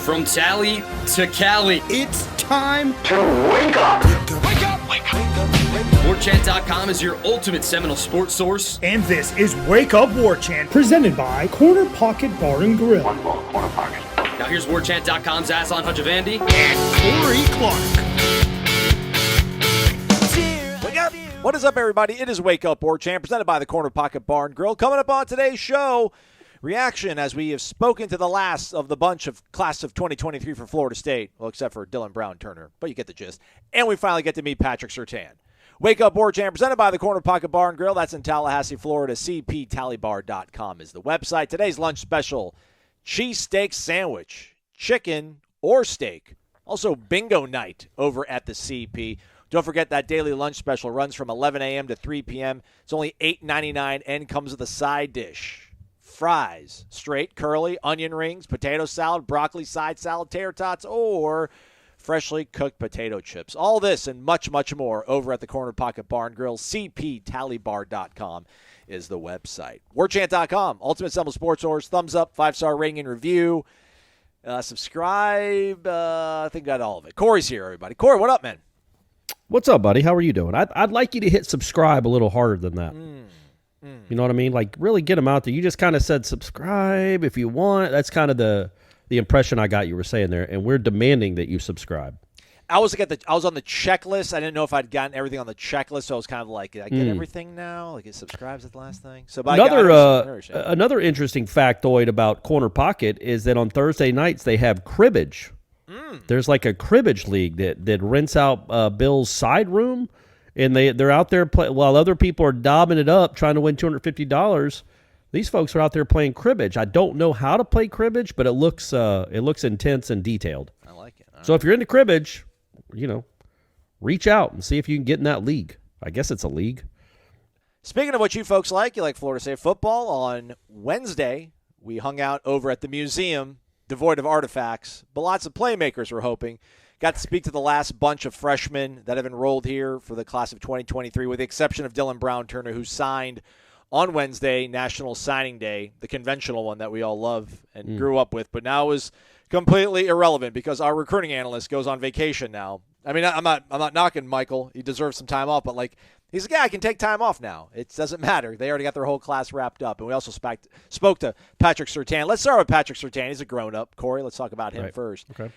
From Tally to Cali, It's time to wake up. Wake up! Wake up! Warchant.com is your ultimate Seminole sports source. And this is Wake Up Warchant, presented by Corner Pocket Bar and Grill. One ball, corner pocket. Now here's Warchant.com's Aslan Hutchavandi And Corey Clark. Wake up! What is up, everybody? It is Wake Up Warchant, presented by the Corner Pocket Bar and Grill. Coming up on today's show, reaction as we have spoken to the last of the bunch of class of 2023 for Florida State. Well, except for Dylan Brown Turner, but you get the gist. And we finally get to meet Patrick Surtain. Wake Up Warchant, presented by the Corner Pocket Bar and Grill. That's in Tallahassee, Florida. CPTallybar.com is the website. Today's lunch special, cheesesteak sandwich, chicken or steak. Also bingo night over at the CP. Don't forget that daily lunch special runs from 11 a.m. to 3 p.m. It's only $8.99 and comes with a side dish. Fries, straight, curly, onion rings, potato salad, broccoli side salad, tater tots, or freshly cooked potato chips. All this and much, much more over at the Corner Pocket Bar and Grill. CPTallybar.com is the website. Warchant.com, Ultimate Seminole Sports Source. Thumbs up, 5-star rating and review. Subscribe. I think got all of it. Corey's here, everybody. Corey, what up, man? What's up, buddy? How are you doing? I'd like you to hit subscribe a little harder than that. You know what I mean? Like, really get them out there. You just kind of said subscribe if you want. That's kind of the impression I got you were saying there, and we're demanding that you subscribe. I was on the checklist. I didn't know if I'd gotten everything on the checklist, so I was kind of like, did I get everything now? Like, it subscribes at the last thing. So another interesting factoid about Corner Pocket is that on Thursday nights they have cribbage. There's like a cribbage league that rents out Bill's side room, and they're out there while other people are daubing it up trying to win $250. These folks are out there playing cribbage. I don't know how to play cribbage, but it looks intense and detailed. I like it. So if you're into cribbage, reach out and see if you can get in that league. I guess it's a league. Speaking of what you folks like, you like Florida State football. On Wednesday, we hung out over at the museum, devoid of artifacts, but lots of playmakers we're hoping. Got to speak to the last bunch of freshmen that have enrolled here for the class of 2023, with the exception of Dylan Brown Turner, who signed on Wednesday, National Signing Day, the conventional one that we all love and grew up with, but now is completely irrelevant because our recruiting analyst goes on vacation now. I mean, I'm not knocking Michael. He deserves some time off, but he's like, yeah, I can take time off now. It doesn't matter. They already got their whole class wrapped up. And we also spoke to Patrick Surtain. Let's start with Patrick Surtain. He's a grown-up. Corey, let's talk about him first. Okay.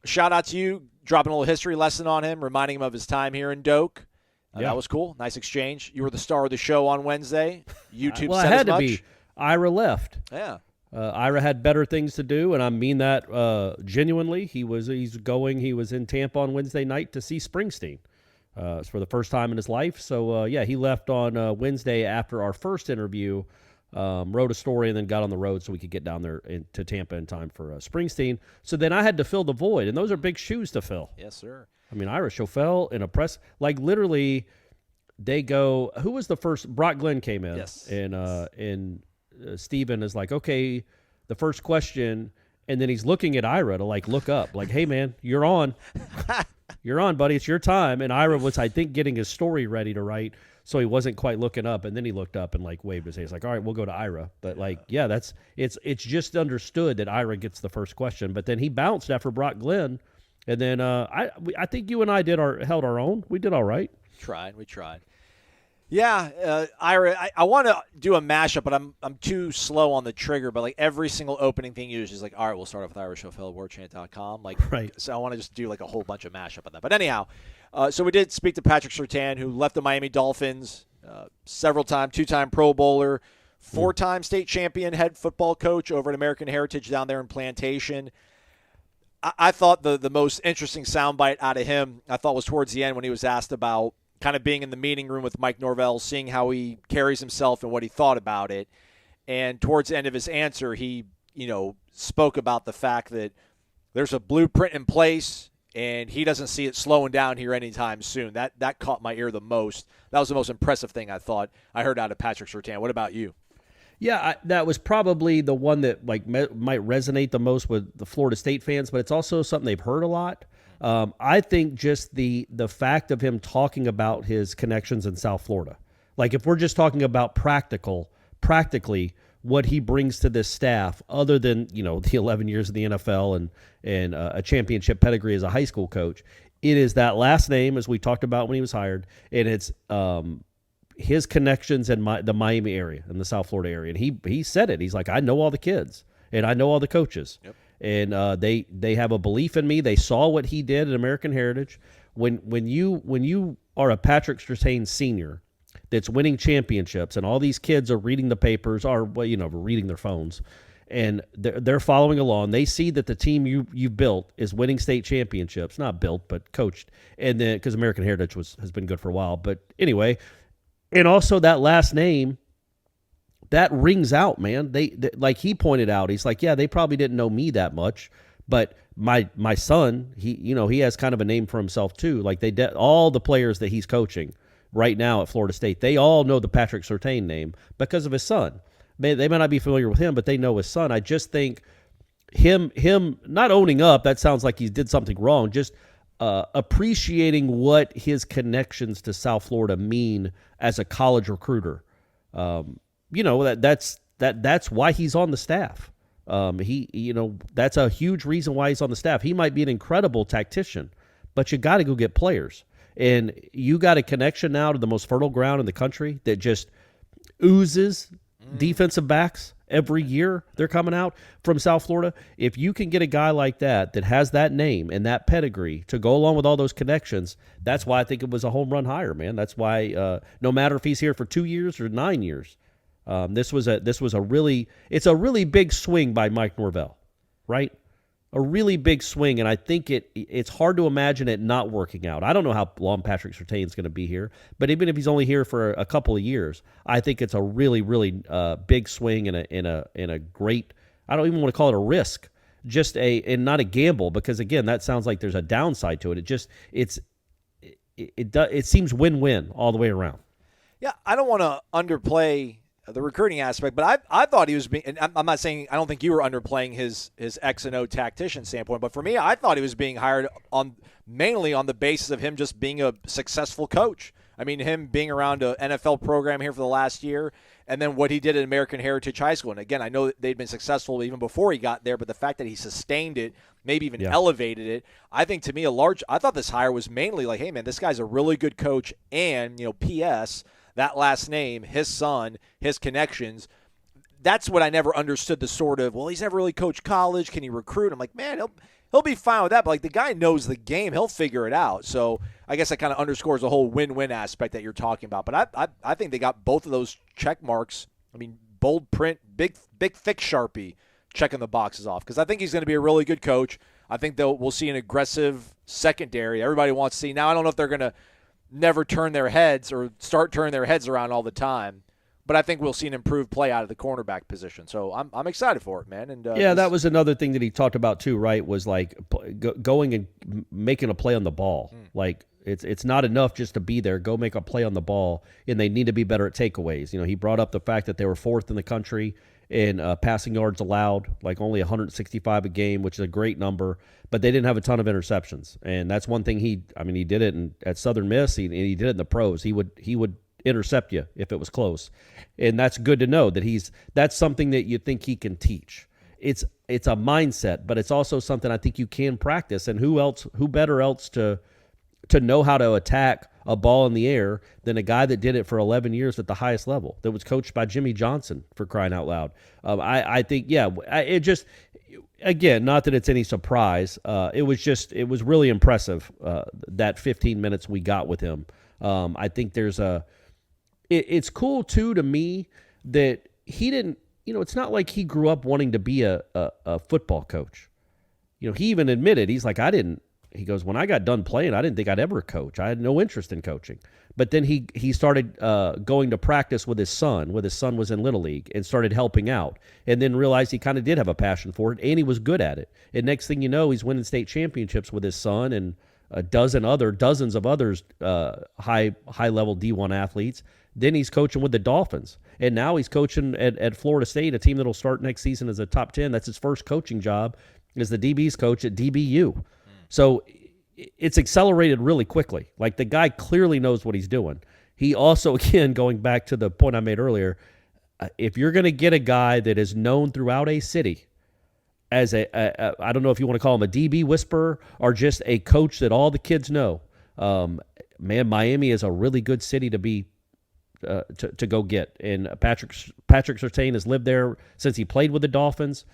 Shout out to you, dropping a little history lesson on him, reminding him of his time here in Doak. That was cool. Nice exchange. You were the star of the show on Wednesday. YouTube well, said it had as to much. be. Ira left. Yeah. Ira had better things to do, and I mean that genuinely. He was in Tampa on Wednesday night to see Springsteen. It's for the first time in his life. So, he left on Wednesday after our first interview, wrote a story, and then got on the road so we could get down there to Tampa in time for Springsteen. So then I had to fill the void, and those are big shoes to fill. Yes, sir. I mean, Ira Schofel in a press, like literally they go, who was the first? Brock Glenn came in. Yes. And Steven is like, okay, the first question, and then he's looking at Ira to look up, like, hey man, you're on. You're on, buddy. It's your time. And Ira was, I think, getting his story ready to write, so he wasn't quite looking up. And then he looked up and waved his hand. He's like, all right, we'll go to Ira. But it's just understood that Ira gets the first question. But then he bounced after Brock Glenn, and then I think you and I held our own. We did all right. We tried. Yeah, Ira, I want to do a mashup, but I'm too slow on the trigger. But every single opening thing you do is just all right, we'll start off with Ira Schofel at Warchant.com. Right. So I want to just do a whole bunch of mashup on that. But anyhow, so we did speak to Patrick Surtain, who left the Miami Dolphins several times, 2-time Pro Bowler, 4-time state champion head football coach over at American Heritage down there in Plantation. I thought the most interesting soundbite out of him, was towards the end when he was asked about kind of being in the meeting room with MikeNorvell, seeing how he carries himself and what he thought about it. And towards the end of his answer, he, spoke about the fact that there's a blueprint in place and he doesn't see it slowing down here anytime soon. That caught my ear the most. That was the most impressive thing I thought I heard out of Patrick Surtain. What about you? Yeah, that was probably the one that might resonate the most with the Florida State fans, but it's also something they've heard a lot. I think just the fact of him talking about his connections in South Florida, if we're just talking about practically, what he brings to this staff, other than, the 11 years in the NFL and a championship pedigree as a high school coach. It is that last name, as we talked about when he was hired, and it's his connections in the Miami area, in the South Florida area. And he said it. He's like, I know all the kids, and I know all the coaches. Yep. And they have a belief in me. They saw what he did at American Heritage. When you are a Patrick Surtain senior that's winning championships, and all these kids are reading the papers, or reading their phones, and they're following along. They see that the team you've built is winning state championships, not built, but coached. And then, because American Heritage has been good for a while, but anyway, and also that last name, that rings out, man. They like he pointed out, he's like, yeah, they probably didn't know me that much, but my son, he has kind of a name for himself too. Like all the players that he's coaching right now at Florida State, they all know the Patrick Surtain name because of his son. They may not be familiar with him, but they know his son. I just think him not owning up, that sounds like he did something wrong, just appreciating what his connections to South Florida mean as a college recruiter. That's why he's on the staff. That's a huge reason why he's on the staff. He might be an incredible tactician, but you got to go get players. And you got a connection now to the most fertile ground in the country that just oozes defensive backs every year. They're coming out from South Florida. If you can get a guy like that has that name and that pedigree to go along with all those connections, that's why I think it was a home run hire, man. That's why no matter if he's here for 2 years or 9 years, it's a really big swing by Mike Norvell, right? A really big swing, and I think it's hard to imagine it not working out. I don't know how long Patrick Surtain's going to be here, but even if he's only here for a couple of years, I think it's a really, really big swing and a great. I don't even want to call it a risk, and not a gamble, because again, that sounds like there's a downside to it. It seems win-win all the way around. Yeah, I don't want to underplay the recruiting aspect, but I thought he was being, and I'm not saying, I don't think you were underplaying his X and O tactician standpoint, but for me, I thought he was being hired mainly on the basis of him just being a successful coach. I mean, him being around an NFL program here for the last year, and then what he did at American Heritage High School. And again, I know that they'd been successful even before he got there, but the fact that he sustained it, maybe even elevated it, I think to me I thought this hire was mainly like, hey man, this guy's a really good coach, and P.S., that last name, his son, his connections, that's what I never understood, the sort of, well, he's never really coached college. Can he recruit? I'm like, man, he'll be fine with that. But, like, the guy knows the game. He'll figure it out. So I guess that kind of underscores the whole win-win aspect that you're talking about. But I think they got both of those check marks. I mean, bold print, big thick Sharpie checking the boxes off, because I think he's going to be a really good coach. I think we'll see an aggressive secondary. Everybody wants to see. Now, I don't know if they're going to never turn their heads or start turning their heads around all the time, but I think we'll see an improved play out of the cornerback position. So I'm excited for it, man. And that was another thing that he talked about too, right? Was like going and making a play on the ball. Like it's not enough just to be there. Go make a play on the ball, and they need to be better at takeaways. He brought up the fact that they were 4th in the country in passing yards allowed, like only 165 a game, which is a great number, but they didn't have a ton of interceptions. And that's one thing he did it at Southern Miss, and he did it in the pros. He would intercept you if it was close. And that's good to know that that's something that you think he can teach. It's a mindset, but it's also something I think you can practice. And who better else to know how to attack a ball in the air than a guy that did it for 11 years at the highest level, that was coached by Jimmy Johnson, for crying out loud. I think, it just, again, not that it's any surprise. It was really impressive, that 15 minutes we got with him. I think it's cool too to me that he didn't, it's not like he grew up wanting to be a football coach. He even admitted, he's like, he goes, when I got done playing, I didn't think I'd ever coach. I had no interest in coaching. But then he started going to practice with his son. His son was in Little League, and started helping out. And then realized he kind of did have a passion for it, and he was good at it. And next thing you know, he's winning state championships with his son and dozens of others, high-level D1 athletes. Then he's coaching with the Dolphins. And now he's coaching at Florida State, a team that'll start next season as a top 10. That's his first coaching job, as the DB's coach at DBU. So it's accelerated really quickly. Like, the guy clearly knows what he's doing. He also, again, going back to the point I made earlier, if you're going to get a guy that is known throughout a city as I don't know if you want to call him a DB whisperer or just a coach that all the kids know, man, Miami is a really good city to be to go get. And Patrick Surtain has lived there since he played with the Dolphins.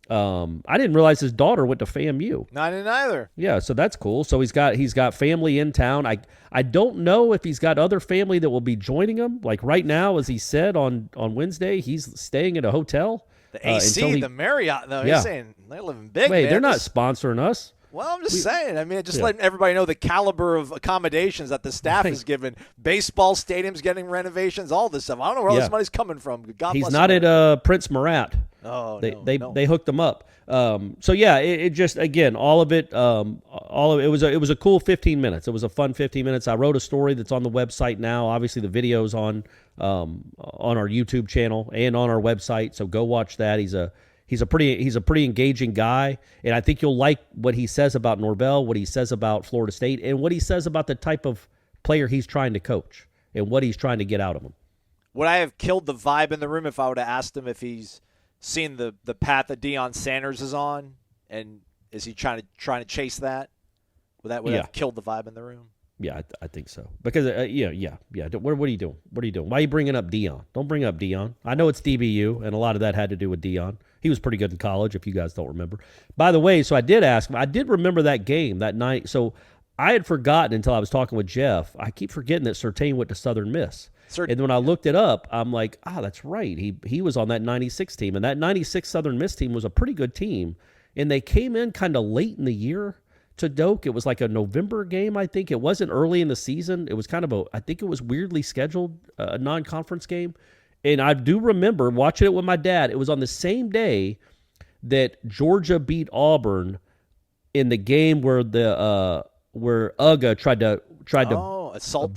I didn't realize his daughter went to FAMU. I didn't either. Yeah, so that's cool. So he's got family in town. I don't know if he's got other family that will be joining him. Like right now, as he said on Wednesday, he's staying in a hotel. The AC, the Marriott, though. Yeah. He's saying they're living big. Wait, man. they're not sponsoring us. Well, I'm just saying. I mean, just letting everybody know the caliber of accommodations that the staff is given. Baseball stadiums getting renovations, all this stuff. I don't know where all this money's coming from. God He's bless not him. at Prince Murat. Oh, they hooked him up. So yeah, it just again all of it it was a cool 15 minutes. It was a fun 15 minutes. I wrote a story that's on the website now. Obviously, the video's on our YouTube channel and on our website. So go watch that. He's a pretty engaging guy, and I think you'll like what he says about Norvell, what he says about Florida State, and what he says about the type of player he's trying to coach and what he's trying to get out of him. Would I have killed the vibe in the room if I would have asked him if he's seen the path that Deion Sanders is on, and is he trying to chase that? Would that have killed the vibe in the room? Yeah, I think so. Because yeah. What are you doing? What are you doing? Why are you bringing up Deion? Don't bring up Deion. I know it's DBU, and a lot of that had to do with Deion. He was pretty good in college, if you guys don't remember. By the way, so I did ask him. I did remember that game that night. So I had forgotten until I was talking with Jeff. I keep forgetting that Surtain went to Southern Miss. And when I looked it up, I'm like, that's right. He was on that 96 team, and that 96 Southern Miss team was a pretty good team. And they came in kind of late in the year to Doak. It was like a November game, I think. It wasn't early in the season. It was kind of I think it was weirdly scheduled, a non-conference game. And I do remember watching it with my dad. It was on the same day that Georgia beat Auburn in the game where where Uga tried to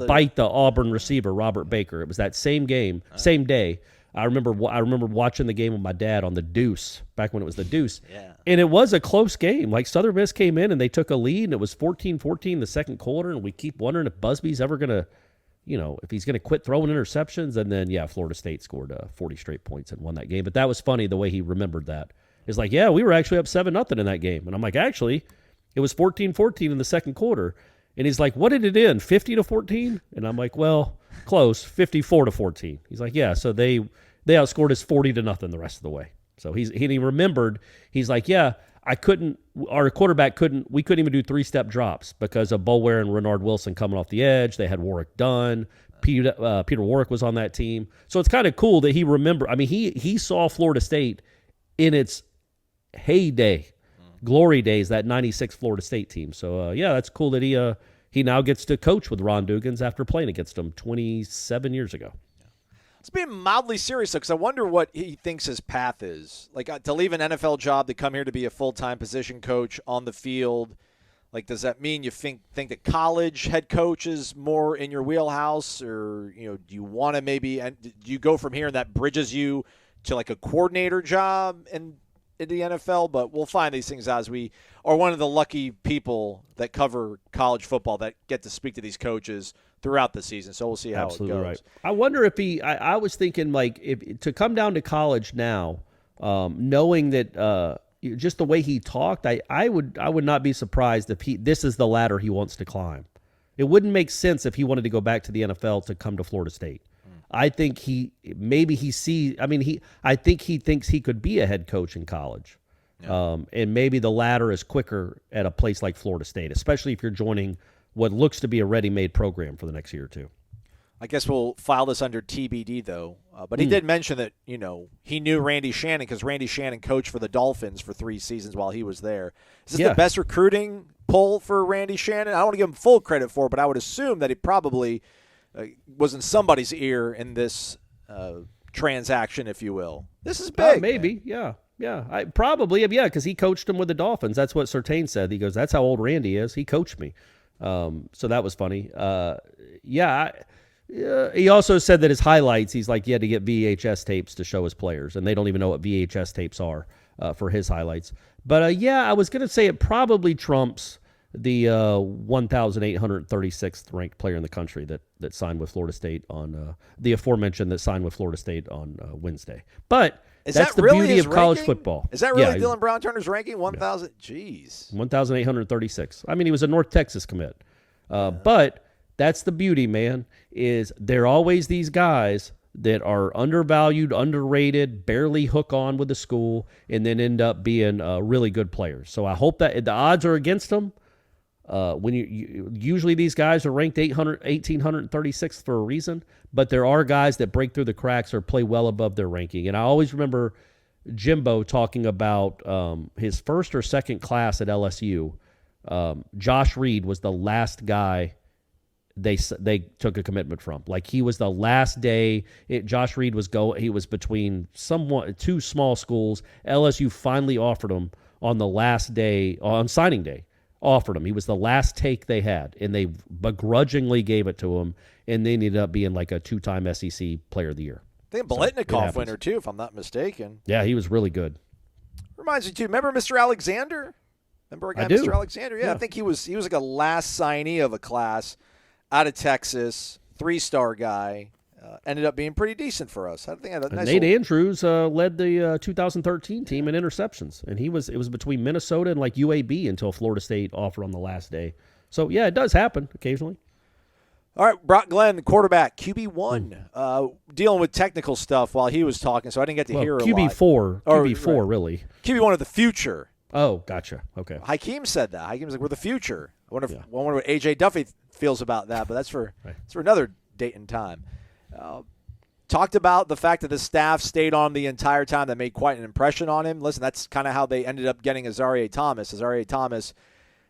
bite the Auburn receiver, Robert Baker. It was that same game, same day. I remember watching the game with my dad on the Deuce, back when it was the Deuce. Yeah. And it was a close game. Like Southern Miss came in and they took a lead, and it was 14-14 the second quarter, and we keep wondering if Busby's ever going to, if he's going to quit throwing interceptions. And then, Florida State scored 40 straight points and won that game. But that was funny the way he remembered that. It's like, we were actually up 7-0 in that game. And I'm like, actually, it was 14-14 in the second quarter. And he's like, what did it end, 50-14? And I'm like, well, close, 54-14. He's like, yeah, so they outscored us 40-0 the rest of the way. So he remembered, he's like, our quarterback we couldn't even do 3-step drops because of Boulware and Renard Wilson coming off the edge. They had Warwick Dunn. Peter Warwick was on that team. So it's kind of cool that he remembered. I mean, he saw Florida State in its heyday, glory days, that 96 Florida State team. So, that's cool that he now gets to coach with Ron Dugans after playing against him 27 years ago. Let's be mildly serious, though, because I wonder what he thinks his path is. Like, to leave an NFL job to come here to be a full-time position coach on the field, like, does that mean you think that college head coach is more in your wheelhouse? Or, do you want to do you go from here and that bridges you to, like, a coordinator job in the NFL? But we'll find these things as we are one of the lucky people that cover college football that get to speak to these coaches throughout the season. So we'll see how Absolutely it goes. Right. I wonder if I was thinking, like, if to come down to college now, knowing that just the way he talked, I would not be surprised if this is the ladder he wants to climb. It wouldn't make sense if he wanted to go back to the NFL to come to Florida State. I think I think he thinks he could be a head coach in college. Yeah. And maybe the ladder is quicker at a place like Florida State, especially if you're joining what looks to be a ready-made program for the next year or two. I guess we'll file this under TBD, though. But he did mention that, he knew Randy Shannon because Randy Shannon coached for the Dolphins for 3 seasons while he was there. Is this the best recruiting pull for Randy Shannon? I don't want to give him full credit for it, but I would assume that he probably was in somebody's ear in this transaction, if you will. This is big. Maybe, man. Yeah. Probably, because he coached him with the Dolphins. That's what Surtain said. He goes, that's how old Randy is. He coached me. So that was funny. He also said that his highlights, he's like, he had to get VHS tapes to show his players, and they don't even know what VHS tapes are for his highlights. But, I was going to say it probably trumps the 1,836th ranked player in the country that signed with Florida State on the aforementioned that signed with Florida State on Wednesday. But that's the really beauty of college football. Is that really Dylan Brown Turner's ranking? 1,000? Jeez. 1,836. I mean, he was a North Texas commit. But that's the beauty, man, is there are always these guys that are undervalued, underrated, barely hook on with the school, and then end up being really good players. So I hope that the odds are against them. When you usually these guys are ranked 1,836th for a reason, but there are guys that break through the cracks or play well above their ranking. And I always remember Jimbo talking about his first or second class at LSU. Josh Reed was the last guy they took a commitment from. Like, he was the last day. Josh Reed he was between two small schools. LSU finally offered him on the last day, on signing day. Offered him. He was the last take they had, and they begrudgingly gave it to him, and they ended up being like a 2-time SEC Player of the Year. I think Biletnikoff winner, too, if I'm not mistaken. Yeah, he was really good. Reminds me, too, remember Mr. Alexander? Remember a guy, Mr. Alexander? Yeah, I think he was like a last signee of a class out of Texas, 3-star guy. Ended up being pretty decent for us. I think Nate Andrews led the 2013 team in interceptions, and it was between Minnesota and like UAB until Florida State offered on the last day. So yeah, it does happen occasionally. All right, Brock Glenn, the quarterback, QB1, dealing with technical stuff while he was talking, so I didn't get to hear a lot. QB4, really. QB1 of the future. Oh, gotcha. Okay. Hykeem said that. Hykeem was like, we're the future. I wonder what A.J. Duffy feels about that, but that's for another date and time. Talked about the fact that the staff stayed on the entire time. That made quite an impression on him. Listen, that's kind of how they ended up getting Azareye'h Thomas. Azareye'h Thomas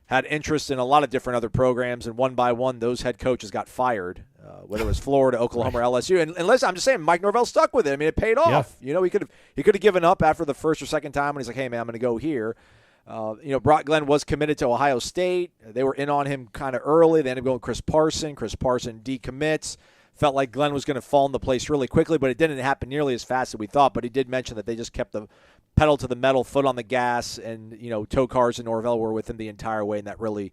had interest in a lot of different other programs, and one by one, those head coaches got fired, whether it was Florida, Oklahoma, or LSU. And listen, I'm just saying, Mike Norvell stuck with it. I mean, it paid off. Yeah. You know, he could have given up after the first or second time when he's like, hey, man, I'm going to go here. Brock Glenn was committed to Ohio State. They were in on him kind of early. They ended up going Chris Parson. Chris Parson decommits. Felt like Glenn was going to fall into place really quickly, but it didn't happen nearly as fast as we thought. But he did mention that they just kept the pedal to the metal, foot on the gas, and, Tokars and Norvell were with him the entire way, and that really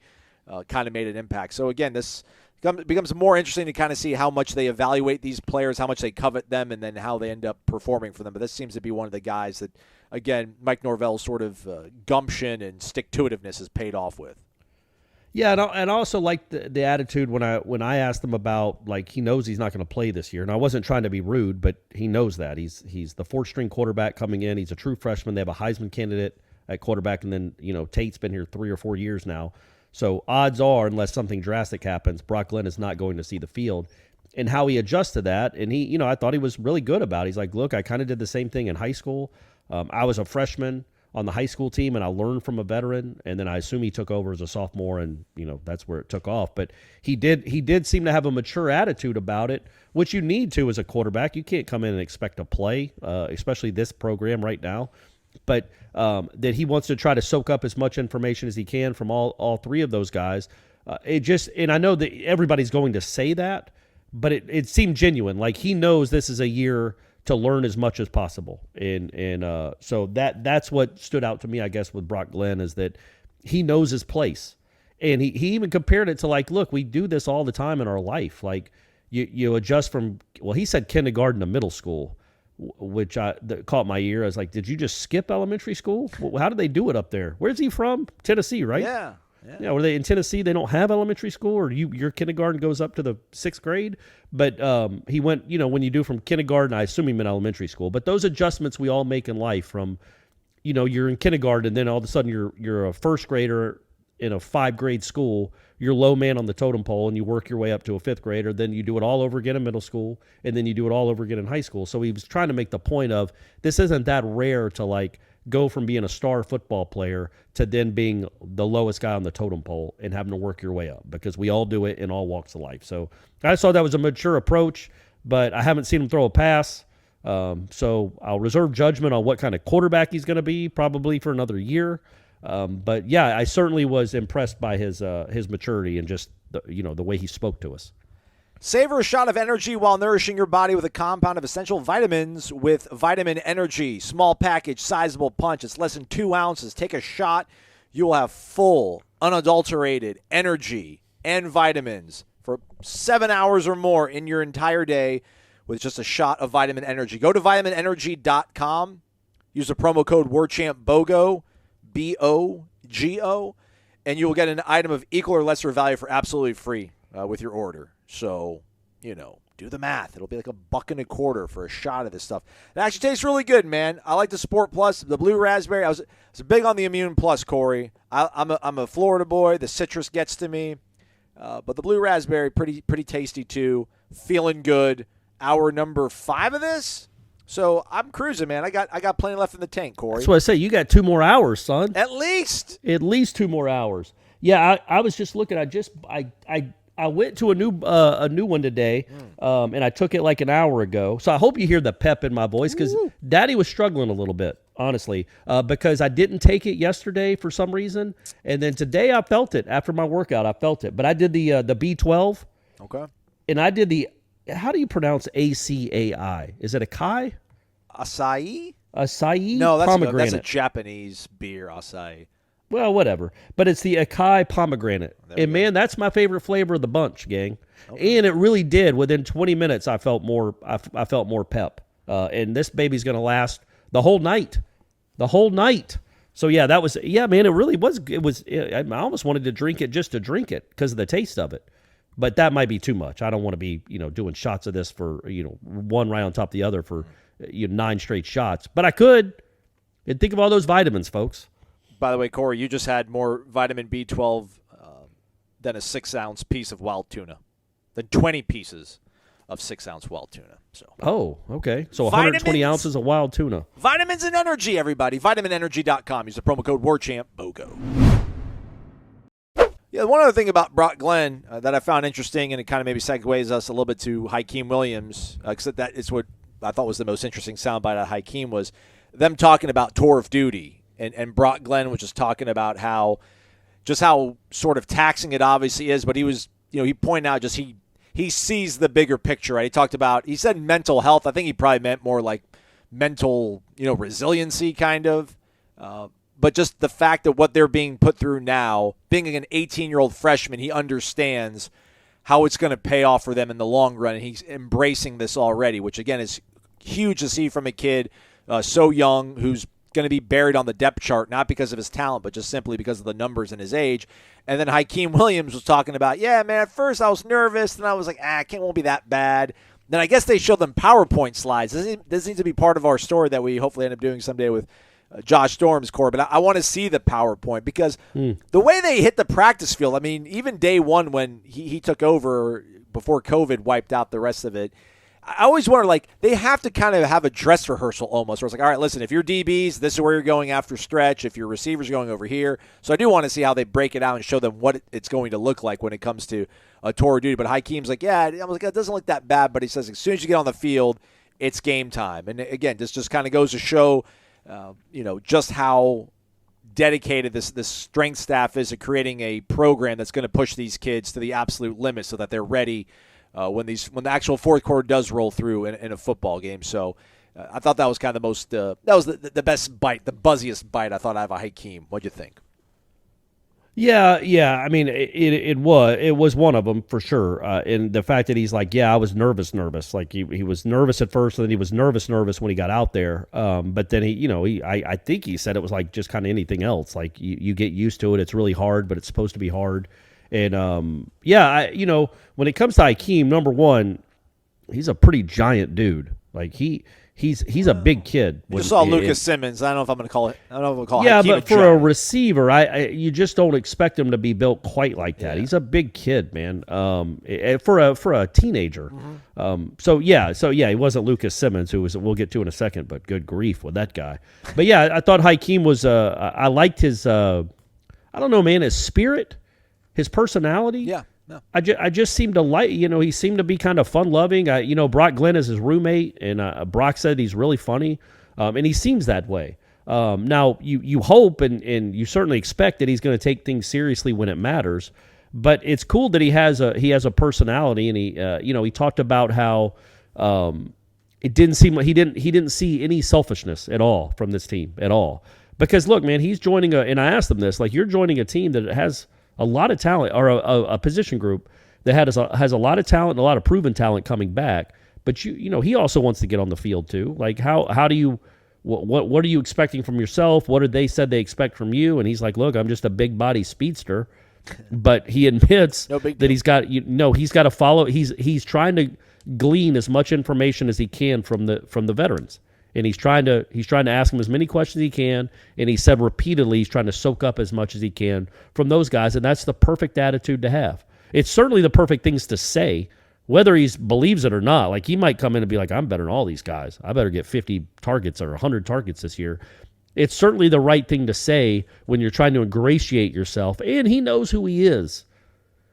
kind of made an impact. So, again, this becomes more interesting to kind of see how much they evaluate these players, how much they covet them, and then how they end up performing for them. But this seems to be one of the guys that, again, Mike Norvell's sort of gumption and stick-to-itiveness has paid off with. Yeah, and I also like the attitude when I asked him about, like, he knows he's not going to play this year, and I wasn't trying to be rude, but he knows that. He's the fourth-string quarterback coming in. He's a true freshman. They have a Heisman candidate at quarterback, and then, Tate's been here 3 or 4 years now. So odds are, unless something drastic happens, Brock Glenn is not going to see the field. And how he adjusts to that, and he, I thought he was really good about it. He's like, look, I kind of did the same thing in high school. I was a freshman on the high school team, and I learned from a veteran, and then I assume he took over as a sophomore, and that's where it took off. But he did seem to have a mature attitude about it, which you need to as a quarterback. You can't come in and expect to play, especially this program right now. But that he wants to try to soak up as much information as he can from all three of those guys. And I know that everybody's going to say that, but it seemed genuine. Like, he knows this is a year to learn as much as possible. And so that's what stood out to me, I guess, with Brock Glenn, is that he knows his place. And he even compared it to, like, look, we do this all the time in our life. Like, you adjust from, well, he said kindergarten to middle school, which that caught my ear. I was like, did you just skip elementary school? How did they do it up there? Where's he from? Tennessee, right? Yeah. Yeah, were they in Tennessee? They don't have elementary school, or your kindergarten goes up to the 6th grade. But he went, when you do from kindergarten, I assume he meant elementary school. But those adjustments we all make in life from, you're in kindergarten, and then all of a sudden you're a first grader in a 5-grade school. You're low man on the totem pole, and you work your way up to a 5th grader. Then you do it all over again in middle school, and then you do it all over again in high school. So he was trying to make the point of, this isn't that rare to, like, go from being a star football player to then being the lowest guy on the totem pole and having to work your way up, because we all do it in all walks of life. So I thought that was a mature approach, but I haven't seen him throw a pass. So I'll reserve judgment on what kind of quarterback he's going to be, probably for another year. But yeah, I certainly was impressed by his maturity and just the way he spoke to us. Savor a shot of energy while nourishing your body with a compound of essential vitamins with Vitamin Energy. Small package, sizable punch. It's less than 2 ounces. Take a shot. You will have full, unadulterated energy and vitamins for 7 hours or more in your entire day with just a shot of vitamin energy. Go to vitaminenergy.com. Use the promo code WARCHAMP BOGO, BOGO, and you will get an item of equal or lesser value for absolutely free with your order. So, do the math. It'll be like $1.25 for a shot of this stuff. It actually tastes really good, man. I like the Sport Plus, the blue raspberry. I was big on the Immune Plus, Corey. I'm a Florida boy. The citrus gets to me, but the blue raspberry pretty tasty too. Feeling good. Hour number 5 of this, so I'm cruising, man. I got plenty left in the tank, Corey. That's what I say. You got 2 more hours, son. At least 2 more hours. Yeah, I was just looking. I went to a new one today, and I took it like an hour ago. So I hope you hear the pep in my voice because Daddy was struggling a little bit, honestly, because I didn't take it yesterday for some reason, and then today I felt it after my workout. I felt it, but I did the B12. Okay. And I did the. How do you pronounce ACAI? Is it acai? Acai? Acai? No, pomegranate. that's a Japanese beer, acai. Well, whatever. But it's the acai pomegranate. And, man, that's my favorite flavor of the bunch, gang. Okay. And it really did. Within 20 minutes, I felt more pep. And this baby's going to last the whole night. The whole night. So, yeah, man, it really was. I almost wanted to drink it just to drink it because of the taste of it. But that might be too much. I don't want to be, doing shots of this for, one right on top of the other for 9 straight shots. But I could. And think of all those vitamins, folks. By the way, Corey, you just had more vitamin B12 than a 6-ounce piece of wild tuna, than 20 pieces of 6-ounce wild tuna. So. Oh, okay. So 120 ounces of wild tuna. Vitamins and energy, everybody. VitaminEnergy.com. Use the promo code WARCHAMP BOGO. Yeah, one other thing about Brock Glenn that I found interesting, and it kind of maybe segues us a little bit to Hykeem Williams, because that is what I thought was the most interesting soundbite out of Hykeem was them talking about tour of duty. And Brock Glenn was just talking about how sort of taxing it obviously is, but he was, he pointed out just he sees the bigger picture, right? He said mental health. I think he probably meant more like mental, resiliency kind of. But just the fact that what they're being put through now, being an 18-year-old freshman, he understands how it's going to pay off for them in the long run, and he's embracing this already, which, again, is huge to see from a kid so young who's going to be buried on the depth chart, not because of his talent, but just simply because of the numbers and his age. And then Hykeem Williams was talking about, yeah, man, at first I was nervous, and I was like, it won't be that bad. Then I guess they showed them PowerPoint slides. This needs to be part of our story that we hopefully end up doing someday with Josh Storm's core, but I want to see the PowerPoint because the way they hit the practice field, I mean, even day one when he took over before COVID wiped out the rest of it, I always wonder, like, they have to kind of have a dress rehearsal almost where it's like, all right, listen, if you're DBs, this is where you're going after stretch. If your receivers are going over here. So I do want to see how they break it out and show them what it's going to look like when it comes to a tour of duty. But Hykeem's like, yeah, I was like, it doesn't look that bad. But he says as soon as you get on the field, it's game time. And again, this just kind of goes to show just how dedicated this strength staff is at creating a program that's going to push these kids to the absolute limit so that they're ready when the actual fourth quarter does roll through in a football game. So I thought that was kind of the most that was the best bite, the buzziest bite I thought out of Hykeem. What'd you think? Yeah. I mean, it was one of them for sure. And the fact that he's like, yeah, I was nervous. Like he was nervous at first, and then he was nervous when he got out there. But then I think he said it was like just kind of anything else. Like you get used to it. It's really hard, but it's supposed to be hard. And when it comes to Hykeem, number one, he's a pretty giant dude. Like He's a big kid. You just saw Lucas Simmons. I don't know if I'm going to call it. I don't know if I'm going to call Yeah, Hykeem but for a receiver, you just don't expect him to be built quite like that. Yeah. He's a big kid, man. For a teenager. Mm-hmm. He wasn't Lucas Simmons, who we'll get to in a second. But good grief with that guy. But yeah, I thought Hykeem was. I liked his. I don't know, man. His spirit, his personality. Yeah. No. I just seemed to like, he seemed to be kind of fun-loving. Brock Glenn is his roommate, and Brock said he's really funny, and he seems that way. Now, you hope and you certainly expect that he's going to take things seriously when it matters, but it's cool that he has a personality, and he talked about how it didn't seem like he didn't see any selfishness at all from this team at all. Because look, man, he's joining and I asked him this, like, you're joining a team that has a lot of talent, or a position group that has a lot of talent and a lot of proven talent coming back. But he also wants to get on the field too. Like, how do you, what are you expecting from yourself? What did they said they expect from you? And he's like, look, I'm just a big body speedster. But he admits that he's got to follow. He's trying to glean as much information as he can from the veterans. And he's trying to ask them as many questions as he can. And he said repeatedly he's trying to soak up as much as he can from those guys. And that's the perfect attitude to have. It's certainly the perfect things to say, whether he believes it or not. Like, he might come in and be like, I'm better than all these guys. I better get 50 targets or 100 targets this year. It's certainly the right thing to say when you're trying to ingratiate yourself. And he knows who he is.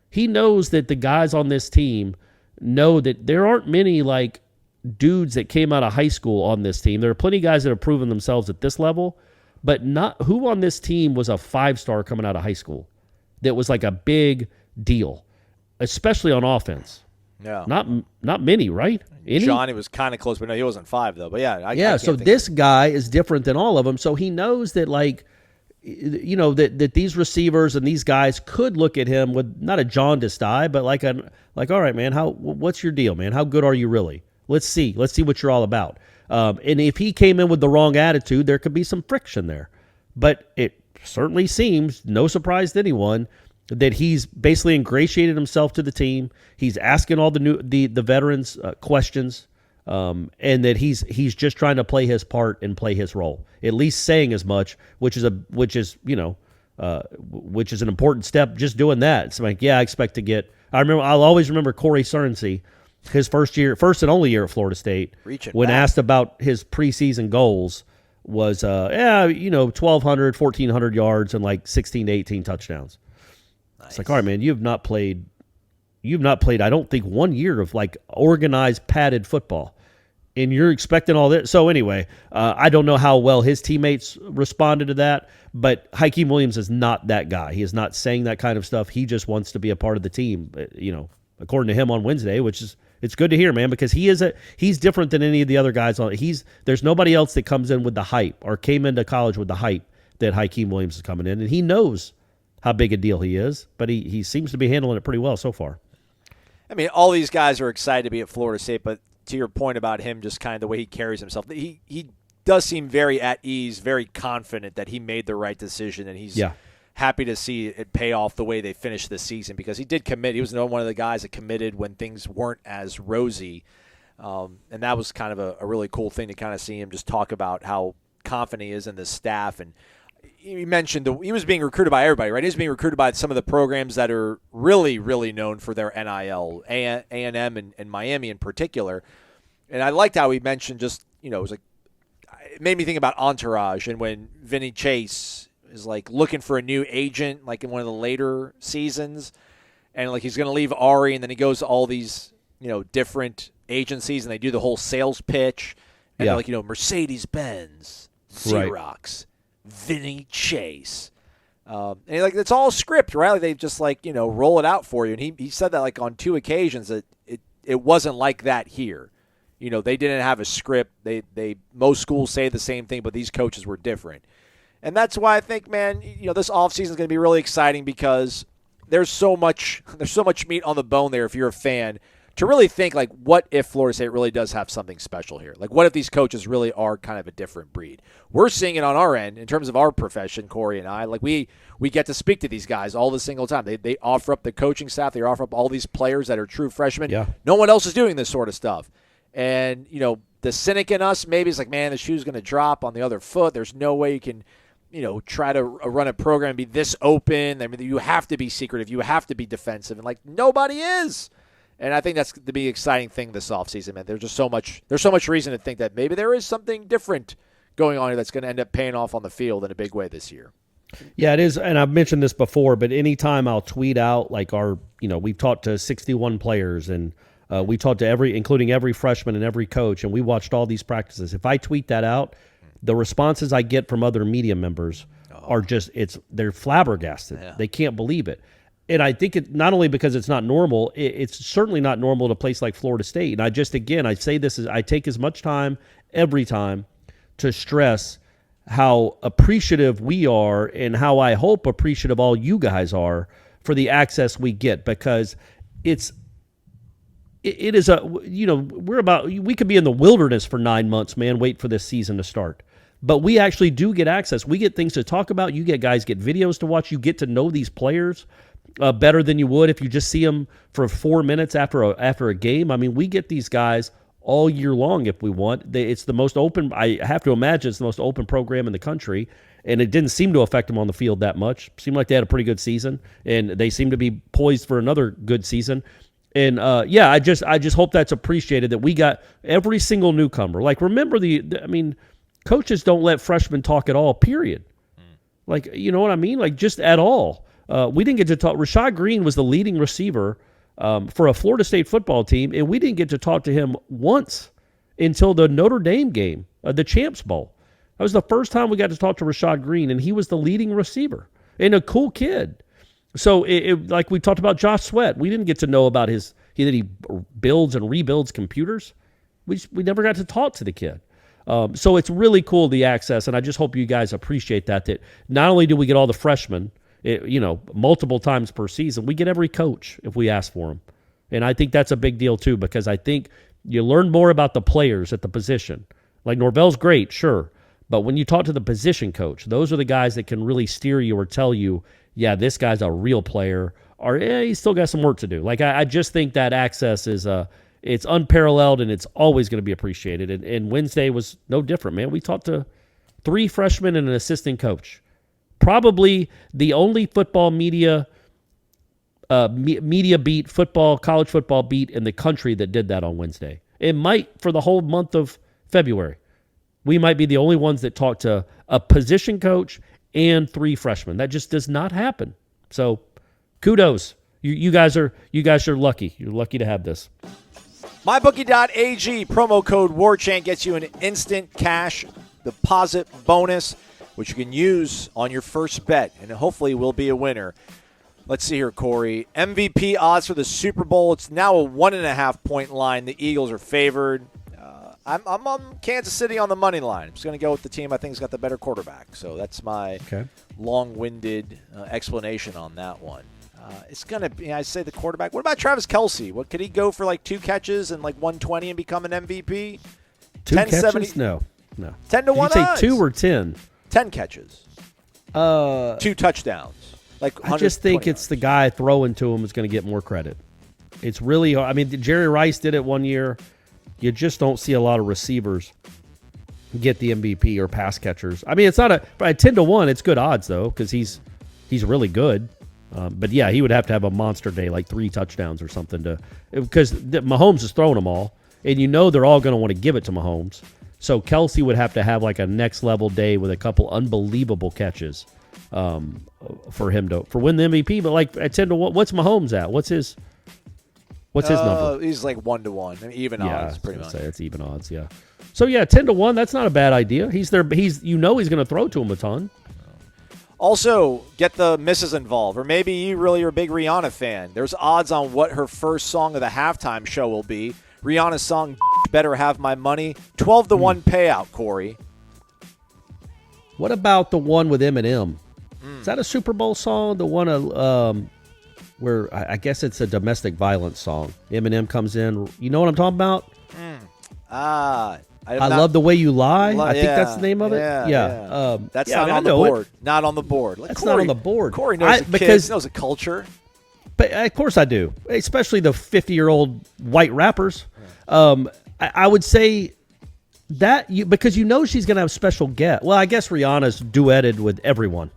He knows that the guys on this team know that there aren't many, like, dudes that came out of high school on this team. There are plenty of guys that have proven themselves at this level, but not who on this team was a 5-star coming out of high school that was like a big deal, especially on offense. Yeah. Not many, right? Johnny was kind of close, but no, he wasn't 5 though. But yeah, so this guy is different than all of them. So he knows that, like, that these receivers and these guys could look at him with not a jaundiced eye, but like, all right, man, what's your deal, man? How good are you really? Let's see what you're all about. And if he came in with the wrong attitude, there could be some friction there. But it certainly seems, no surprise to anyone, that he's basically ingratiated himself to the team. He's asking all the veterans questions, and that he's just trying to play his part and play his role. At least saying as much, which is an important step. Just doing that, it's like, yeah, I expect to get. I'll always remember Corey Cernsey, his first and only year at Florida State, when asked about his preseason goals, was 1,200, 1,400 yards and like 16 to 18 touchdowns. Nice. It's like, all right, man, you've not played, I don't think, 1 year of like organized padded football, and you're expecting all this. So anyway, I don't know how well his teammates responded to that, but Hykeem Williams is not that guy. He is not saying that kind of stuff. He just wants to be a part of the team, according to him on Wednesday, which is, it's good to hear, man, because he's different than any of the other guys on. There's nobody else that comes in with the hype or came into college with the hype that Hykeem Williams is coming in, and he knows how big a deal he is, but he seems to be handling it pretty well so far. I mean, all these guys are excited to be at Florida State, but to your point about him, just kind of the way he carries himself, he does seem very at ease, very confident that he made the right decision, and he's happy to see it pay off the way they finished this season, because he did commit. He was one of the guys that committed when things weren't as rosy, and that was kind of a really cool thing to kind of see him just talk about how confident he is in the staff. And he mentioned he was being recruited by everybody, right? He was being recruited by some of the programs that are really, really known for their NIL, A&M and Miami in particular. And I liked how he mentioned just, it was like, it made me think about Entourage, and when Vinny Chase is like looking for a new agent, like in one of the later seasons, and like he's going to leave Ari, and then he goes to all these, different agencies, and they do the whole sales pitch, and they're like, Mercedes-Benz, Xerox, Vinny Chase, and like it's all script, right? Like they just roll it out for you. And he said that like on 2 occasions that it wasn't like that here. They didn't have a script. They most schools say the same thing, but these coaches were different. And that's why I think, man, this offseason is going to be really exciting, because there's so much meat on the bone there if you're a fan to really think, like, what if Florida State really does have something special here? Like, what if these coaches really are kind of a different breed? We're seeing it on our end in terms of our profession, Corey and I. Like, we get to speak to these guys all the single time. They offer up the coaching staff. They offer up all these players that are true freshmen. Yeah. No one else is doing this sort of stuff. And, the cynic in us maybe is like, man, the shoe's going to drop on the other foot. There's no way you can try to run a program and be this open. I mean, you have to be secretive. You have to be defensive. And, like, nobody is. And I think that's the big exciting thing this offseason, man. There's so much reason to think that maybe there is something different going on here that's going to end up paying off on the field in a big way this year. Yeah, it is. And I've mentioned this before, but anytime I'll tweet out, like, we've talked to 61 players, and we talked to including every freshman and every coach, and we watched all these practices. If I tweet that out, the responses I get from other media members are just, they're flabbergasted. Yeah. They can't believe it. And I think it not only because it's not normal, it's certainly not normal at a place like Florida State. And I say this, I take as much time every time to stress how appreciative we are and how I hope appreciative all you guys are for the access we get, because it is we could be in the wilderness for 9 months, man, wait for this season to start. But we actually do get access. We get things to talk about. You get videos to watch. You get to know these players better than you would if you just see them for 4 minutes after a game. I mean, we get these guys all year long if we want. It's the most open. I have to imagine it's the most open program in the country, and it didn't seem to affect them on the field that much. Seemed like they had a pretty good season, and they seem to be poised for another good season. And I just hope that's appreciated, that we got every single newcomer. Like, remember coaches don't let freshmen talk at all, period. Like, you know what I mean? Like, just at all. We didn't get to talk. Rashad Green was the leading receiver for a Florida State football team, and we didn't get to talk to him once until the Notre Dame game, the Champs Bowl. That was the first time we got to talk to Rashad Green, and he was the leading receiver and a cool kid. So, like we talked about Josh Sweat, we didn't get to know about that he builds and rebuilds computers. We never got to talk to the kid. So it's really cool, the access, and I just hope you guys appreciate that not only do we get all the freshmen, multiple times per season, we get every coach if we ask for them. And I think that's a big deal too, because I think you learn more about the players at the position. Like, Norvell's great, sure, but when you talk to the position coach, those are the guys that can really steer you or tell you, yeah, this guy's a real player, or he's still got some work to do. Like, I just think that access is it's unparalleled, and it's always going to be appreciated. And Wednesday was no different, man. We talked to 3 freshmen and an assistant coach. Probably the only football media beat, college football beat in the country that did that on Wednesday. It might for the whole month of February. We might be the only ones that talked to a position coach and 3 freshmen. That just does not happen. So, kudos. You guys are lucky. You're lucky to have this. MyBookie.ag promo code WARCHANT gets you an instant cash deposit bonus, which you can use on your first bet, and hopefully will be a winner. Let's see here, Corey. MVP odds for the Super Bowl. It's now a 1.5-point line. The Eagles are favored. I'm on Kansas City on the money line. I'm just going to go with the team I think has got the better quarterback. So that's my long-winded explanation on that one. It's going to be, I say, the quarterback. What about Travis Kelce? What could he go for, like 2 catches and like 120 and become an MVP? 2 catches? No. 10 to 1 Did you say odds. 2 or 10? 10 catches. 2 touchdowns. Like, I just think it's the guy throwing to him is going to get more credit. It's really hard. I mean, Jerry Rice did it one year. You just don't see a lot of receivers get the MVP or pass catchers. I mean, it's not at 10 to 1. It's good odds though, because he's really good. But yeah, he would have to have a monster day, like 3 touchdowns or something, because Mahomes is throwing them all, and they're all going to want to give it to Mahomes. So Kelce would have to have like a next level day with a couple unbelievable catches for him to win the MVP. But like at 10 to 1, what's Mahomes at? What's his number? He's like 1 to 1, I mean, even odds, pretty much. It's even odds, yeah. So yeah, 10 to 1. That's not a bad idea. He's there. He's going to throw to him a ton. Also, get the misses involved, or maybe you really are a big Rihanna fan. There's odds on what her first song of the halftime show will be. Rihanna's song, Better Have My Money, 12 to 1 payout, Corey. What about the one with Eminem? Is that a Super Bowl song? The one where I guess it's a domestic violence song. Eminem comes in. You know what I'm talking about? I love the way you lie. I think that's the name of it. Yeah. That's not on the board. Not on the board. That's not on the board. Corey knows the kids, knows the culture. But of course I do, especially the 50-year-old white rappers. I would say that because she's going to have special guests. Well, I guess Rihanna's duetted with everyone.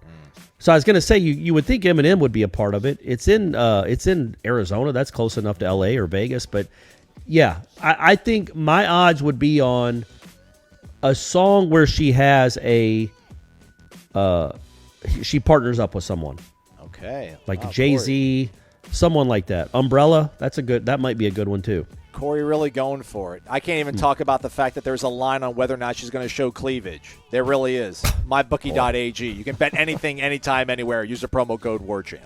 So I was going to say you would think Eminem would be a part of it. It's in Arizona. That's close enough to L.A. or Vegas, but. Yeah, I think my odds would be on a song where she has she partners up with someone. Okay. Like Jay-Z, someone like that. Umbrella, that might be a good one too. Corey really going for it. I can't even talk about the fact that there's a line on whether or not she's going to show cleavage. There really is. MyBookie.ag. You can bet anything, anytime, anywhere. Use the promo code WARCHANT.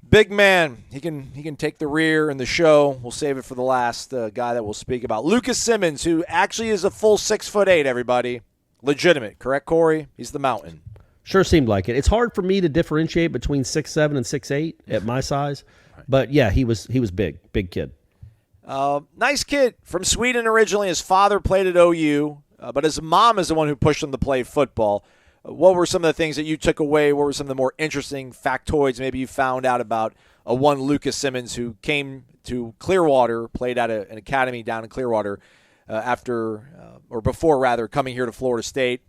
Big man, he can take the rear in the show. We'll save it for the last guy that we'll speak about. Lucas Simmons, who actually is a full 6'8", everybody. legitimate, correct, Corey? He's the mountain. Sure seemed like it. It's hard for me to differentiate between 6'7" and 6'8" at my size. But, yeah, he was big kid. Nice kid from Sweden originally. His father played at OU, but his mom is the one who pushed him to play football. What were some of the things that you took away? What were some of the more interesting factoids maybe you found out about one Lucas Simmons who came to Clearwater, played at an academy down in Clearwater before coming here to Florida State?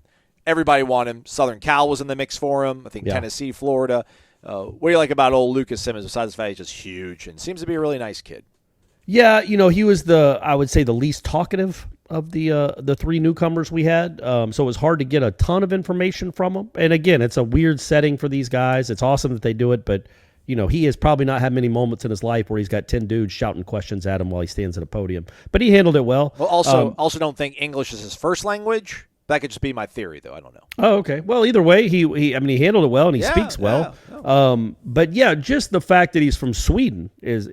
Everybody wanted him. Southern Cal was in the mix for him. I think Tennessee, Florida. What do you like about old Lucas Simmons besides the fact he's just huge and seems to be a really nice kid? Yeah, he was I would say the least talkative of the three newcomers we had. So it was hard to get a ton of information from him. And again, it's a weird setting for these guys. It's awesome that they do it, but he has probably not had many moments in his life where he's got 10 dudes shouting questions at him while he stands at a podium. But he handled it well. Well, also don't think English is his first language. That could just be my theory, though. I don't know. Oh, okay. Well, either way, he handled it well and he speaks well. Yeah. But yeah, just the fact that he's from Sweden is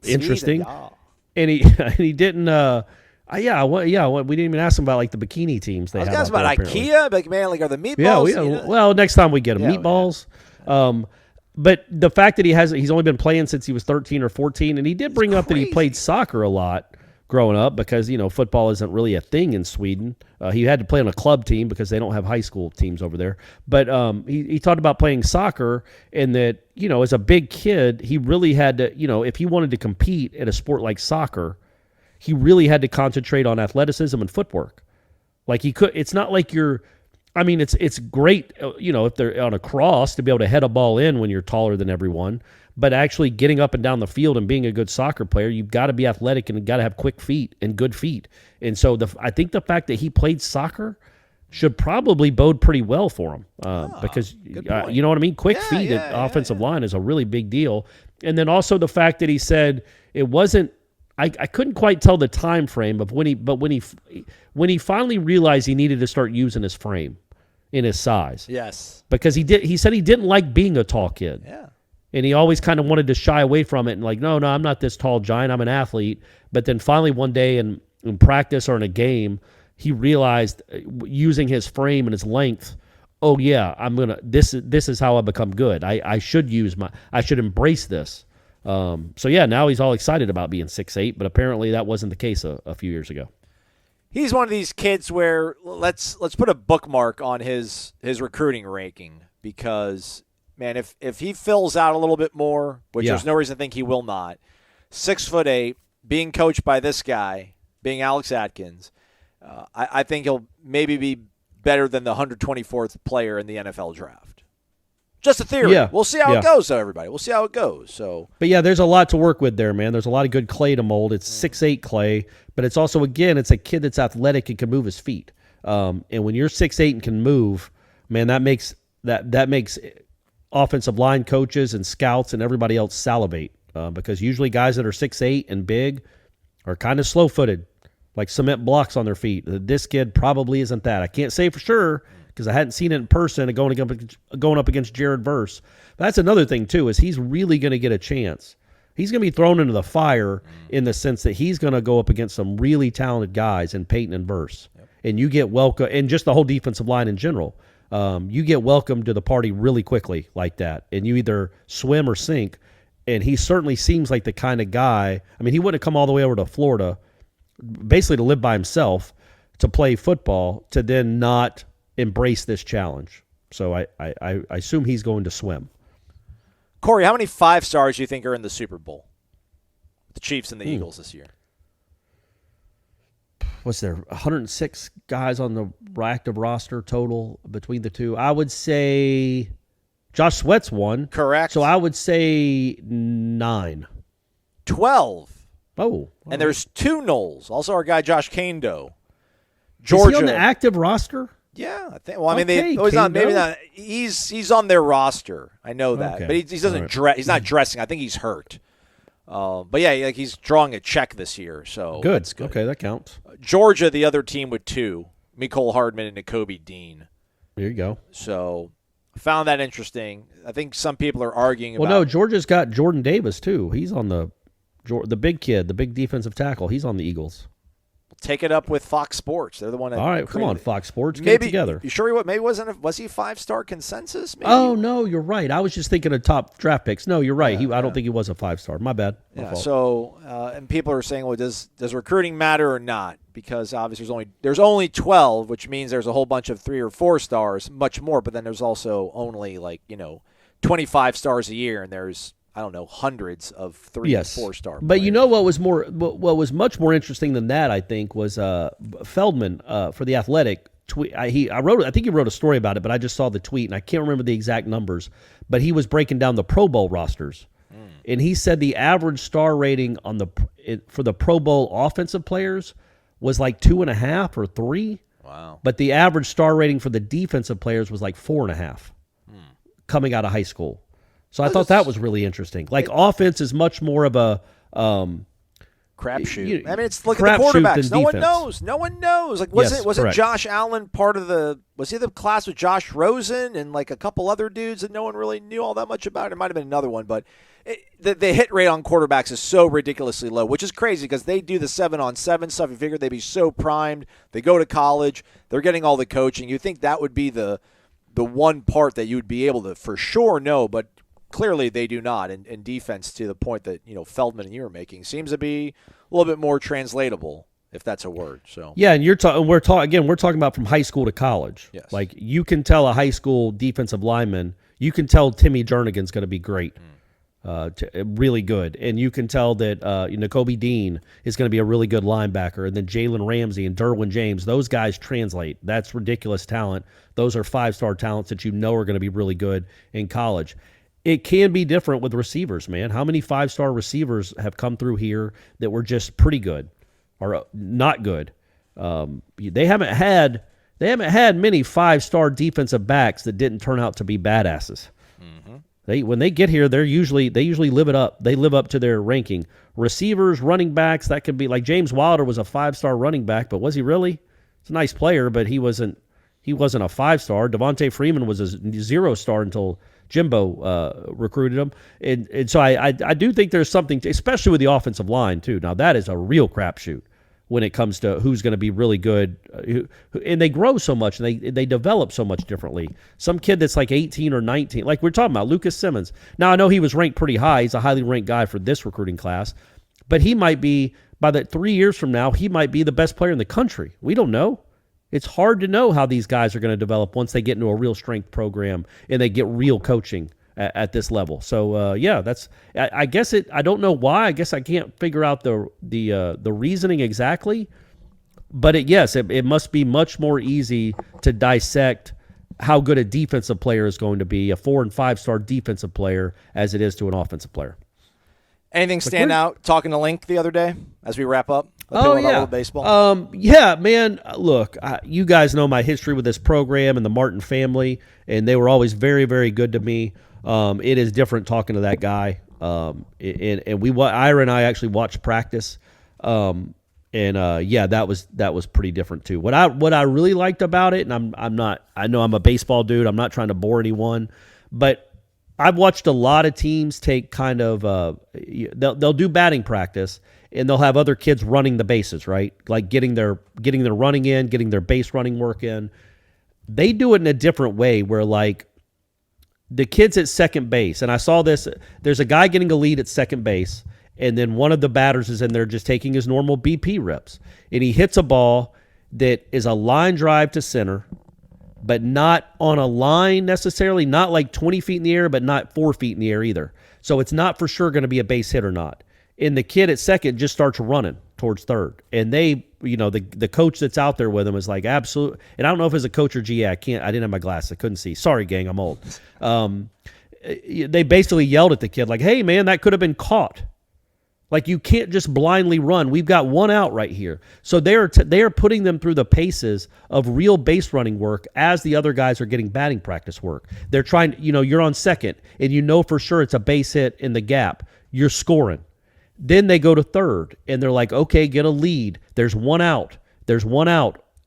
interesting. Yeah. And he didn't. We didn't even ask him about like the bikini teams they have. I was asking about apparently. IKEA, like man, like are the meatballs? Yeah. Well, next time we get him meatballs. Yeah. But the fact that he's only been playing since he was 13 or 14, and he did bring up that he played soccer a lot growing up because football isn't really a thing in Sweden. He had to play on a club team because they don't have high school teams over there. But he talked about playing soccer and that as a big kid he really had to if he wanted to compete at a sport like soccer, he really had to concentrate on athleticism and footwork. Like he could. It's not like it's great if they're on a cross to be able to head a ball in when you're taller than everyone. But actually getting up and down the field and being a good soccer player, you've got to be athletic and got to have quick feet and good feet. And so I think the fact that he played soccer should probably bode pretty well for him because, you know what I mean? Quick feet at offensive line is a really big deal. And then also the fact that he said it wasn't – I couldn't quite tell the time frame of when he finally realized he needed to start using his frame in his size. Yes. Because he said he didn't like being a tall kid. Yeah. And he always kind of wanted to shy away from it and like, no, I'm not this tall giant. I'm an athlete. But then finally one day in practice or in a game, he realized using his frame and his length, oh yeah, this is how I become good. I should embrace this. So yeah, now he's all excited about being 6'8", but apparently that wasn't the case a few years ago. He's one of these kids where let's put a bookmark on his recruiting ranking because man, if he fills out a little bit more, which there's no reason to think he will not, 6'8", being coached by this guy, being Alex Atkins, I think he'll maybe be better than the 124th player in the NFL draft. Just a theory. Yeah. We'll see how it goes, though, everybody. We'll see how it goes. So, but yeah, there's a lot to work with there, man. There's a lot of good clay to mold. It's 6'8" clay, but it's also, again, it's a kid that's athletic and can move his feet. And when you're 6'8" and can move, man, that makes offensive line coaches and scouts and everybody else salivate because usually guys that are 6'8" and big are kind of slow-footed, like cement blocks on their feet. This kid probably isn't that. I can't say for sure because I hadn't seen it in person and going up against Jared Verse. But that's another thing, too, is he's really going to get a chance. He's going to be thrown into the fire in the sense that he's going to go up against some really talented guys in Peyton and Verse. Yep. And you get welcome, and just the whole defensive line in general. You get welcomed to the party really quickly like that, and you either swim or sink, and he certainly seems like the kind of guy. I mean, he wouldn't have come all the way over to Florida basically to live by himself, to play football, to then not embrace this challenge. So I assume he's going to swim. Corey, how many 5-stars do you think are in the Super Bowl? The Chiefs and the Eagles this year. What's there? 106 guys on the active roster total between the two. I would say Josh Sweat's one. Correct. So I would say 9. 12. Oh. And there's 2 Noles. Also our guy Josh Kando. Georgia. Is he on the active roster? Yeah, I think. Well, I mean, he's not. Maybe not. He's on their roster. I know that, but he doesn't dress. He's not dressing. I think he's hurt. But yeah, like he's drawing a check this year. So good. That's good. Okay, that counts. Georgia, the other team with 2, Mecole Hardman and Nakobe Dean. There you go. So I found that interesting. I think some people are arguing about. Well, no, Georgia's got Jordan Davis too. He's on the big kid, the big defensive tackle. He's on the Eagles. take it up with Fox Sports. They're the one that All right, come on, Fox Sports, get maybe it together. You sure maybe was he 5-star consensus? Maybe? Oh no, you're right. I was just thinking of top draft picks. No, you're right. I don't think he was a 5-star. My bad. My fault. So and people are saying, well, does recruiting matter or not? Because obviously there's only 12, which means there's a whole bunch of 3 or 4 stars, much more. But then there's also only 25 stars a year, and there's hundreds of 3 and 4-star. But you know what was much more interesting than that, I think, was Feldman for The Athletic tweet. I think he wrote a story about it, but I just saw the tweet and I can't remember the exact numbers. But he was breaking down the Pro Bowl rosters, and he said the average star rating for the Pro Bowl offensive players was like 2.5 or 3. Wow! But the average star rating for the defensive players was like 4.5 coming out of high school. So I thought that was really interesting. Offense is much more of a crapshoot. I mean, look at the quarterbacks. No one knows. No one knows. Wasn't Josh Allen part of was he the class with Josh Rosen and a couple other dudes that no one really knew all that much about? It might have been another one, but the hit rate on quarterbacks is so ridiculously low, which is crazy because they do the 7-on-7 stuff. You figure they'd be so primed. They go to college. They're getting all the coaching. You think that would be the one part that you would be able to for sure know, but clearly they do not. And defense, to the point that Feldman and you were making, seems to be a little bit more translatable, if that's a word. So yeah, and we're talking about from high school to college. Yes. You can tell a high school defensive lineman, you can tell Timmy Jernigan's going to be great. Really good. And you can tell that Nakobe Dean is going to be a really good linebacker. And then Jalen Ramsey and Derwin James, those guys translate. That's ridiculous talent. Those are 5-star talents that are going to be really good in college. It can be different with receivers, man. How many 5-star receivers have come through here that were just pretty good or not good? They haven't had many 5-star defensive backs that didn't turn out to be badasses. When they get here, they usually live it up. They live up to their ranking. Receivers, running backs, that could be like James Wilder was a 5-star running back, but was he really? He's a nice player, but he wasn't a 5-star. Devontae Freeman was a 0-star until Jimbo recruited him. And so I do think there's something, especially with the offensive line too. Now that is a real crapshoot when it comes to who's going to be really good. And they grow so much and they develop so much differently. Some kid that's like 18 or 19, like we're talking about Lucas Simmons. Now I know he was ranked pretty high. He's a highly ranked guy for this recruiting class, but he might be, by that 3 years from now, he might be the best player in the country. We don't know. It's hard to know how these guys are going to develop once they get into a real strength program and they get real coaching at this level. So that's. I guess it. I don't know why. I guess I can't figure out the reasoning exactly. But it must be much more easy to dissect how good a defensive player is going to be, a 4- and 5-star defensive player, as it is to an offensive player. Anything stand out talking to Link the other day as we wrap up? Baseball. Yeah, man. Look, you guys know my history with this program and the Martin family, and they were always very, very good to me. It is different talking to that guy. Ira and I actually watched practice. That was pretty different too. What I really liked about it, and I know I'm a baseball dude. I'm not trying to bore anyone, but I've watched a lot of teams take kind of they'll do batting practice and they'll have other kids running the bases, right? Like getting their running in, getting their base running work in. They do it in a different way where like the kids at second base, and I saw this, there's a guy getting a lead at second base, and then one of the batters is in there just taking his normal BP reps. And he hits a ball that is a line drive to center, but not on a line necessarily, not like 20 feet in the air, but not 4 feet in the air either. So it's not for sure going to be a base hit or not. And the kid at second just starts running towards third. And they, the coach that's out there with him is like, absolute. And I don't know if it's a coach or GA. I didn't have my glasses. I couldn't see. Sorry, gang, I'm old. They basically yelled at the kid like, hey, man, that could have been caught. Like, you can't just blindly run. We've got one out right here. So they are putting them through the paces of real base running work as the other guys are getting batting practice work. They're trying, you're on second, and for sure it's a base hit in the gap. You're scoring. Then they go to third, and they're like, okay, get a lead. There's one out.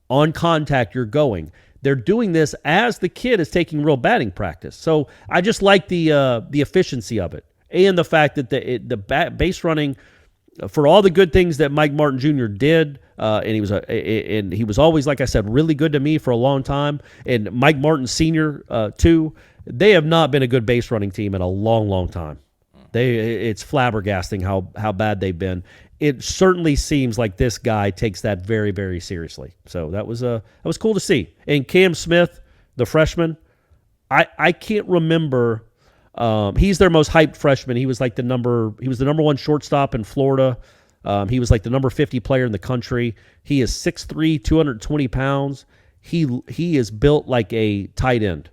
On contact, you're going. They're doing this as the kid is taking real batting practice. So I just like the efficiency of it. And the fact that the base running, for all the good things that Mike Martin Jr. did, and he was always, like I said, really good to me for a long time. And Mike Martin Sr. Too. They have not been a good base running team in a long, long time. It's flabbergasting how bad they've been. It certainly seems like this guy takes that very, very seriously. So that was cool to see. And Cam Smith, the freshman, I can't remember. He's their most hyped freshman. He was the number one shortstop in Florida. He was like the number 50 player in the country. He is 6'3", 220 pounds. He is built like a tight end.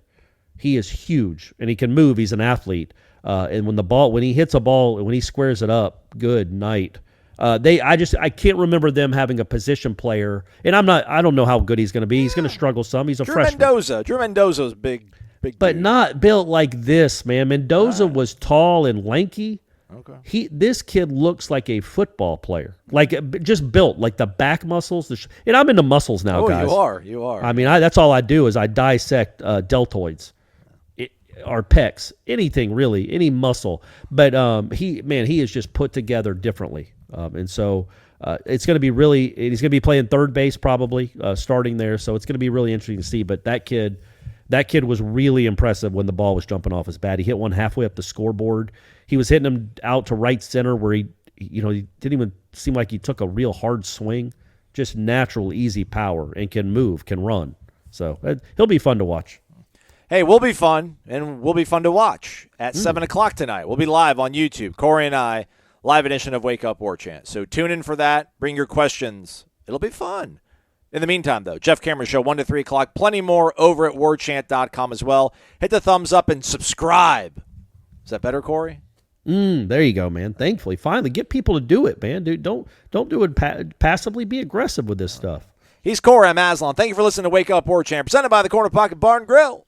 He is huge, and he can move. He's an athlete. And when he hits a ball, when he squares it up, good night. I can't remember them having a position player, and I don't know how good he's going to be. He's going to struggle some. He's a freshman. Drew Mendoza's big, but dude. Not built like this, man. Mendoza was tall and lanky. Okay. This kid looks like a football player, like just built, like the back muscles. And I'm into muscles now, guys. You are. I mean, that's all I do is I dissect deltoids. Or pecs, anything really, any muscle. But he is just put together differently. And so it's going to be he's going to be playing third base probably, starting there. So it's going to be really interesting to see. But that kid was really impressive when the ball was jumping off his bat. He hit one halfway up the scoreboard. He was hitting him out to right center where he didn't even seem like he took a real hard swing. Just natural, easy power, and can move, can run. So he'll be fun to watch. Hey, we'll be fun, and we'll be fun to watch at 7 o'clock tonight. We'll be live on YouTube, Corey and I, live edition of Wake Up Warchant. So tune in for that. Bring your questions. It'll be fun. In the meantime, though, Jeff Cameron Show, 1 to 3 o'clock. Plenty more over at warchant.com as well. Hit the thumbs up and subscribe. Is that better, Corey? There you go, man. Thankfully, finally, get people to do it, man. Dude, don't do it passively. Be aggressive with this stuff. He's Corey. I'm Aslan. Thank you for listening to Wake Up Warchant, presented by the Corner Pocket Bar and Grill.